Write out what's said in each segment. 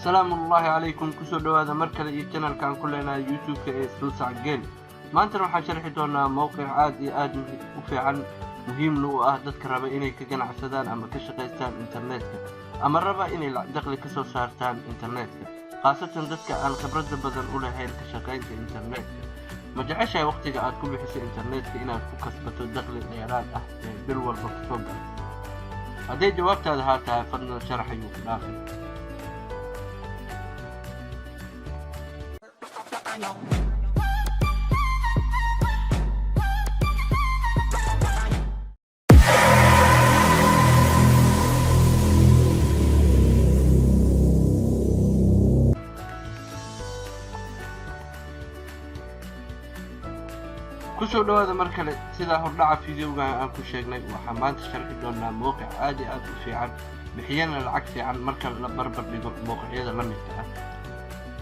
السلام الله عليكم كسو دوادا مركز iyo channelkan ku leenahay YouTube-ka ee Suusac Game maanta waxaan sharxi doonaa mowqic aad u fiican muhiimna u ah dadka raba inay ka ganacsadaan ama ka shaqeystaan internetka ama raba inay dakhli ka soo saartaan internetka khaasatan dadka aan khibrad badan u lahayn ka shaqeynta internetka ma jeceshahay waqtiga aad ku bixiso internetka inaad ku kasbato dakhli dheeraad ah ee bil walba soo gala haddii jawaabtaada haa tahay fadlan sharaxayu ku dhaafay kusoo dhawaada mar kale sida hordhaca fiidiyowga aan ku sheegnay waxaan maanta sharxi doonaa mowqic aad u fiican bixiyana lacag fiican marka la barbar dhigo mowqicyada la midka ah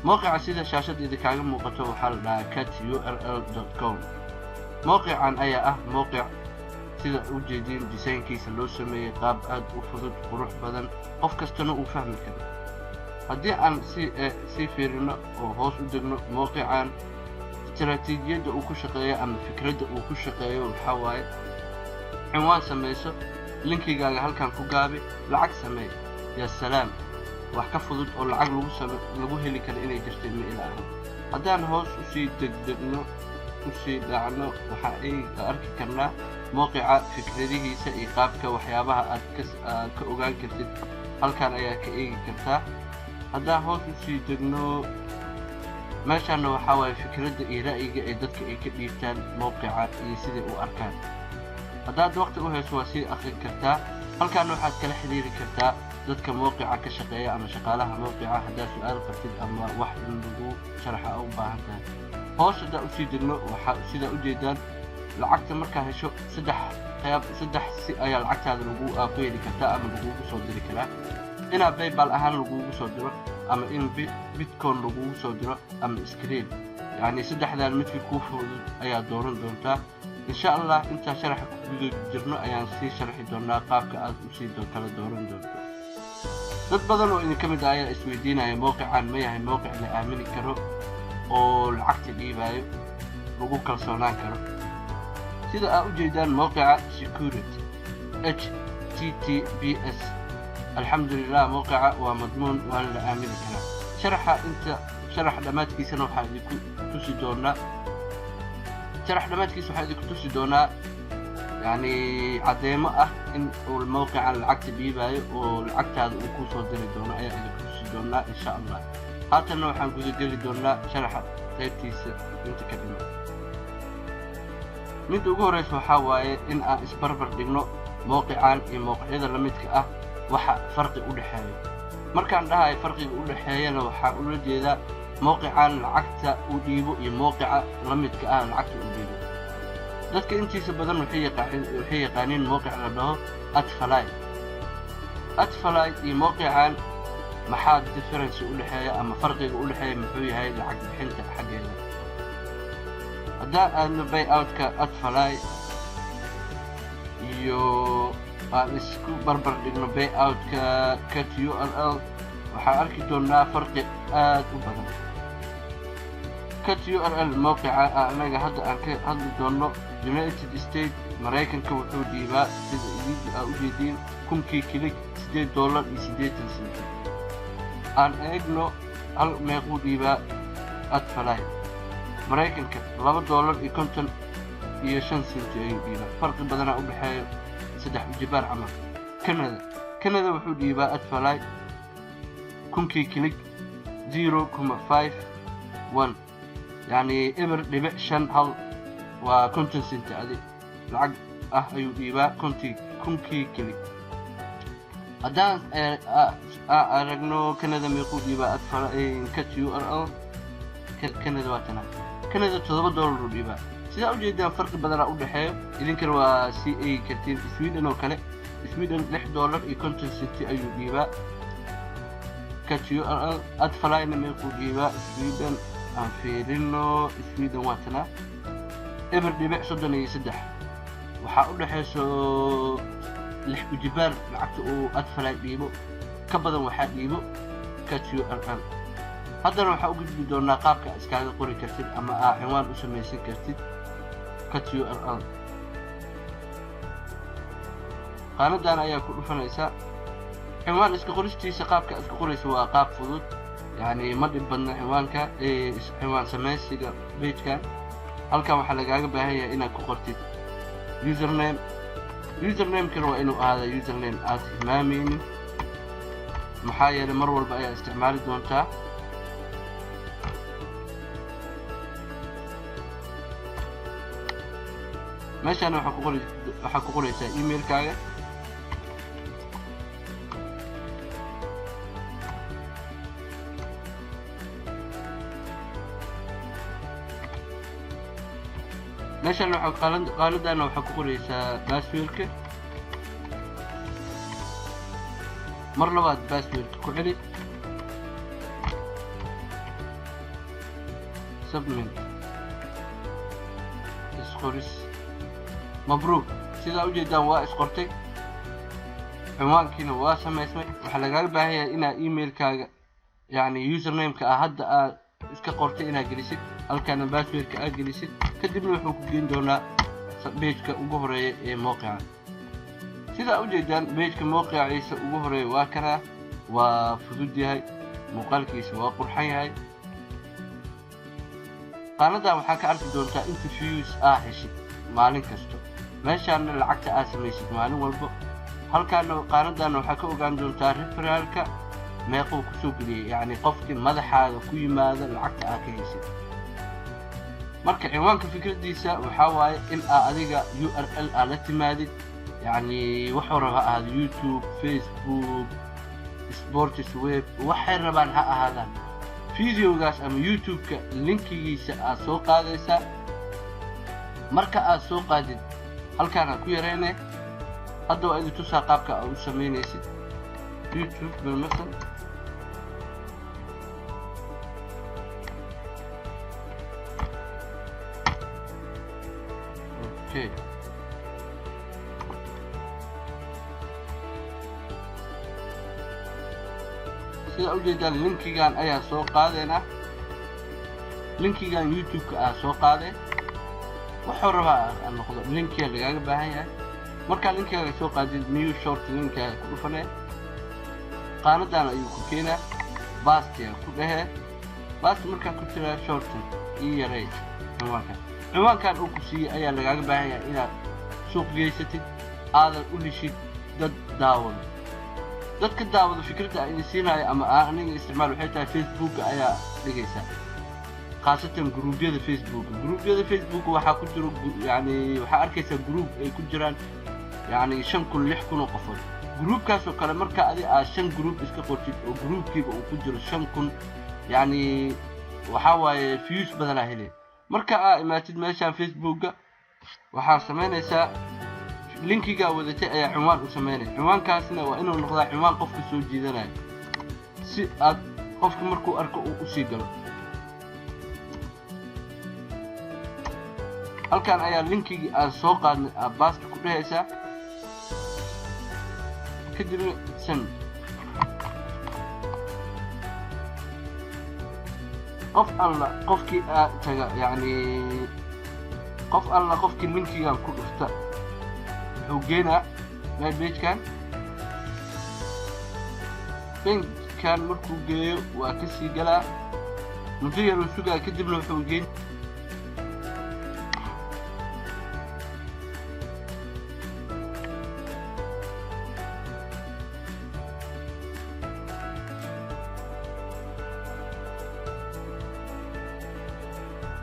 mowqica sida shaashadeeda kaaga muuqato waxaa la dhahaa caturl.com mowqican ayaa ah mowqic sida u jeedin desaynkiisa loo sameeyay qaab aad u fudud qurux badan qof kastana uu fahmi karo haddii aan si fiirino oo hoos u degno mowqican استراتيجية وكل شقية أما فكرة وكل شقية والحواي عنوان سميسو لينكي قال هل كان فقابي العكس سمي يا سلام وحكفضت أو العقل لقوه اللي كان إلي تشتمي إلى أهم هدان هوس وشي دقدقنو وشي داعنو وحقيقي أركي كرنا موقع فكرته سإيقابك وحيابها كأوغان كرتد هل كان أياك إيقي كرتا هدان هوس وشي دقنو meeshaan waxa way fikradda iyo ra'yiga ee dadka ay ka dhiibtaan mowqica iyo sida uu arkaan haddaad waqti u hayso waa sii akhrin kartaa halkaan waxaad kala xiriiri kartaa dadka mowqica ka shaqeeya ama shaqaalaha mowqica haddaad su'aal qabtid ama wax in lagu sharaxa u baahan tahay hoos haddaa usii degno waxaa sidaa u jeedaan lacagta markaa hesho saddex si ayaa lacagtaada lagu ku heli kartaa ama lagugu soo diri karaa inaa PayPal ahaan lagugu soo diro ama in Bitcoin lagugu soo diro ama screen yani saddexdan midkii ku fudud ayaa dooran doontaa insha Allah inta sharaxa ku guda jirno ayaan sii sharxi doonaa qaabka aad u sii kala dooran doonto dad badan oo idin kamid ah ayaa isweydiinaya mowqican ma yahay mowqic la aamini karo oo lacagta dhiibayo lagu kalsoonaan karo sida aad u jeedaan mowqica security HTTPS الحمد لله موقع ومضمون ولا آمن كلام شرح دماتكيسنا وحادي كتوسي دونا شرح دماتكيس وحادي كتوسي دونا يعني عديمة إن الموقع العكس بيباي والعكس هذا وكوسو ديري دونا أي اللي كتوسي دونا إن شاء الله هذا النوع حنقول ديري دونا شرح تيتيس انت كلمة من تقول وحاواي إن إسبربر دينو موقعان موقع إذا لميتك waxa farqi u dhaxeeyo markaan dhahay farqiga u dhaxeeyana waxa uu jeedaa mowqican lacagta uu dhiibo iyo mowqica la midka ah lacagta uu dhiibo dadka intiisa badan waxay yaqaaniin mowqic la dhaho Adfly iyo mowqican maxaa difference u dhaxeeya ama farqiga u dhaxeeya muxuu yahay lacag bixinta xageeda haddaan aadno payout-ka Adfly iyo isku barbar dhigno payout-ka caturl waxaa arki doonaa farqi aad u badan caturl mowqica anaga hadda aan ka hadli doono United States Mareykanka wuxuu dhiibaa sida idinka u jeedin kunkii kilig $8.80 aan eegno hal meequu dhiibaa Adfly Mareykanka $2.55 ayuu dhiibaa farqi badanaa u dhaxeeyo saddex jibaar camal Canada wuxuu dhiibaa Adfly kunkii kilig 0.51 yani eber dhibic 5 hal waa 50 sent adi lacag ah ayuu dhiibaa kunkii kilig haddaan aragno Canada meequu dhiibaa Adfly caturl Canada waa tana Canada $7 dhiibaa sida u jeedaan farqi badan u dhaxeeyo idinkana waa si ay kartiin Sweden oo kale Sweden $6.50 ayuu dhiibaa caturl Adfly meequu dhiibaa Sweden aan fiirino Sweden waa tana eber dhibic 33 waxa u dhaxayso 6 jibaar lacagta uu Adfly dhiibo ka badan waxa dhiibo cut URL. haddana waxaa u gudbi doonaa qaabka iskaaga qori kartid ama aa cinwaan u samaysan kartid cut URL. qaanadan ayaa ku dhufanaysaa. cinwaan iska qoristiisa qaabka iska qoraysa waa qaab fudud, يعني ما dhibadna cinwaanka cinwaan samaysiga page-kan. halkan waxaa lagaaga baahan yahay inaad ku qortid username-kana waa inuu ahaada username aad hilmaamaynin, maxaa yeelay mar walba ayaa isticmaali doontaa. meeshaan waxaa ku qoraysaa email-kaaga. meeshaan qaanadana waxaa ku qoraysaa password-ka. mar labaad password-ka ku celi. submit isqoris. mabruuk, sidaa u jeedaan waa isqortay, cinwaankiina waa samaysmay. waxaa lagaaga baahan yahay inaad email-kaaga yani username-ka hadda aad iska qortay inaad gelisid, halkaana password-ka aad gelisid, kadibna wuxuu ku geyn doonaa page-ka ugu horeeya ee mowqica. sidaa u jeedaan page-ka mowqicaisa ugu horeeya waa kanaa, waa fudud yahay, muuqaalkiisa waa qurxan yahay. qaanadan waxaa ka arki doontaa inta views heshid maalin kasto, meeshaana lacagta aad samaysid maalin walbo. halkaana qaanadan waxaa ka ogaan doontaa referralka meequu kusoo geliyay, yani qofkii madaxaaga ku yimaada lacagta aad ka heysid. marka cinwaanka fikradiisa waxaa waaye in adiga URL la timaadid, yani wuxuu raba ahaado YouTube, Facebook, Sports Web, waxay rabaan ha ahaadaan. videogaas ama YouTube-ka linkigiisa aad soo qaadaysaa. marka aad soo qaadid halkaana ku yareynay. hadda waa idin tusaa qaabka aad u samaynaysid YouTube بالمثل. اوكي sida u jeedaan linkigan ayaa soo qaadayna. linkigan YouTube-ka soo qaaday, wuxuu rabaa aan noqdo linkiga lagaaga baahan yahay. markaa linkiga soo qaadid new short linkiga ku dhufanay. qaanadan ayuu ku keenaa, basti ku dhahe. basti markaa ku tiraa shorten iyo yaray cinwaankan uu ku siiyay ayaa lagaaga baahan yahay inaad suuq geysatid, aadan u dhishid dad daawado. dadka daawado fikradda ay siinaayo ama aniga isticmaal waxay tahay Facebook ayaa dhigaysaa, khaasatan gruubyada Facebook. waxaa ku jiro yani waxaa arkaysaa group ay ku jiraan yani 5,000 6,000 qofood. groupkaas oo kale marka aad 5 group iska qortid oo groupkiiba uu ku jiro 5,000, yani waxa waaye views badan helay. marka aad imaatid meeshaan Facebook-ga waxaa samaynaysaa linkiga wadatay ayaa cinwaan u samaynay. cinwaankaasna waa inuu noqdaa cinwaan qofka soo jiidanayo, si aad qofka markuu arko uu u sii galo. halkan ayaa linkigii aad soo qaadnay aad basta ku dhahaysaa, kadibna send. qofkii aad taga yani qofkii linkigan ku dhufta wuxuu geenaa meel page-kan markuu geeyo waa ka sii galaa, muddo yar uu sugaa, kadibna wuxuu geen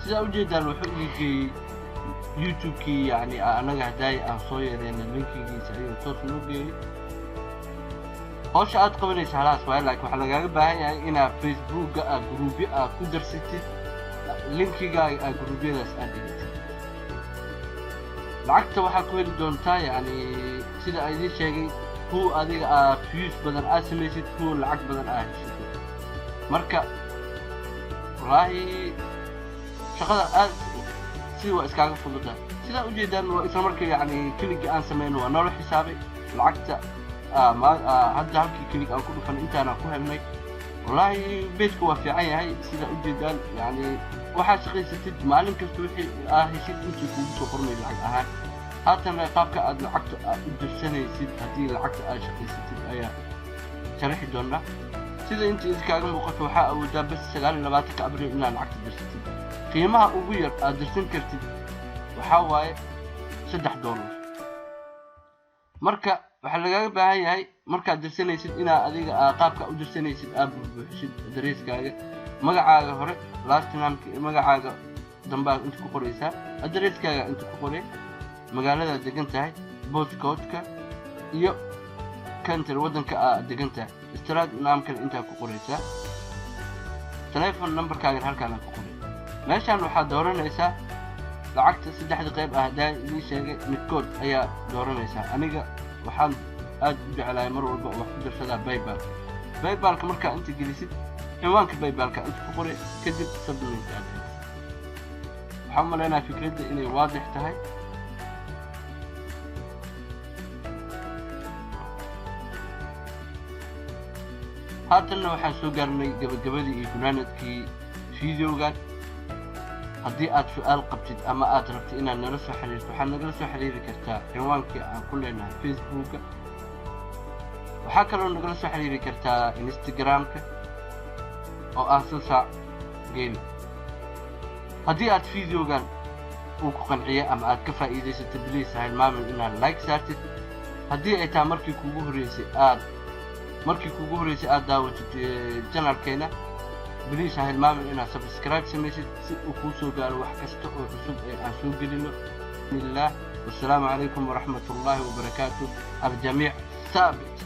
sidaa u jeedaan wuxuu igeeyey YouTube-kii yani anaga haddaay aan soo yeedhayna linkigiisa ayuu toos noo geeyey. hawsha aad qabanaysa halaas waaye, laakiin waxaa lagaaga baahan yahay inaad Facebook-ga gruubyo ku darsatid, linkigaaga gruubyadaas aad dhigtid. lacagta waxaa ku heli doontaa yani sida aan idiin sheegay, kuwa adiga views badan aad samaysid, kuwa lacag badan aad heshid. marka wallaahi shaqada aad si waa iskaaga fududa. sidaa u jeedaan waa isla markii yani kliga aan samayno waa noola xisaabay lacagta. hadda halkii klig aan ku dhufan intaana ku helnay والله بيتك وفي هاي سيدا أجدان يعني waxaa shaqaysatid maalin kasta wixii heshid intii kugu soo qormay lacag ahaan haatan qaabka aad lacagta aad u dirsanaysid haddii lacagta aad shaqaysatid ayaa sharaxi doonaa sida intii iskaaga muuqato waxaa awoodaa bas 29 abriil inaad lacagta dirsatid qiimaha ugu yar aad dirsan kartid waxaa waaye $3 marka waxaa lagaaga baahan yahay markaad dirsanaysid inaad adiga qaabka u dirsanaysid aad buuxisid adereeskaaga magacaaga hore last name magacaaga dambaa inta ku qoraysaa adereeskaaga inta ku qoray magaalada degan tahay postcode-ka iyo country wadanka aad degan tahay street name kale inta ku qoraysaa telephone number-kaaga halkaan ku qoray meeshaan waxaad dooranaysaa lacagta saddexda qayb ah hadaa idin sheegay midkood ayaa dooranaysaa aniga waxaan aad u jeclahay mar walba wax ku dirsadaa PayPal-ka markaa inta gelisid ciwaanka PayPal-ka inta ku qoray kadib submit address waxaan maleynayaa fikradda inay waadix tahay haatanna waxaan soo gaarnay gabagabadii iyo gunaanadkii fiideogan haddii aad su'aal qabtid ama aad rabtid inaad nala soo xiriirto waxaad nagala soo xiriiri kartaa ciwaankii aan ku leenahay Facebook-ka waxaa kaloo nagala soo xiriiri kartaa Instagram-ka oo ah Susa Gaming haddii aad fiideogan uu ku qanciyay ama aad ka faa'iidaysatay please ha hilmaamin inaad like saartid haddii ay tahay markii kuugu horeysay aad daawatid channelkeena please ha hilmaamin inaad subscribe samaysid si uu kuu soo gaaro wax kasta oo cusub ee aan soo gelino bismillah wassalaamu calaykum waraxmatullaahi wabarakaatuh aljamiic ثابت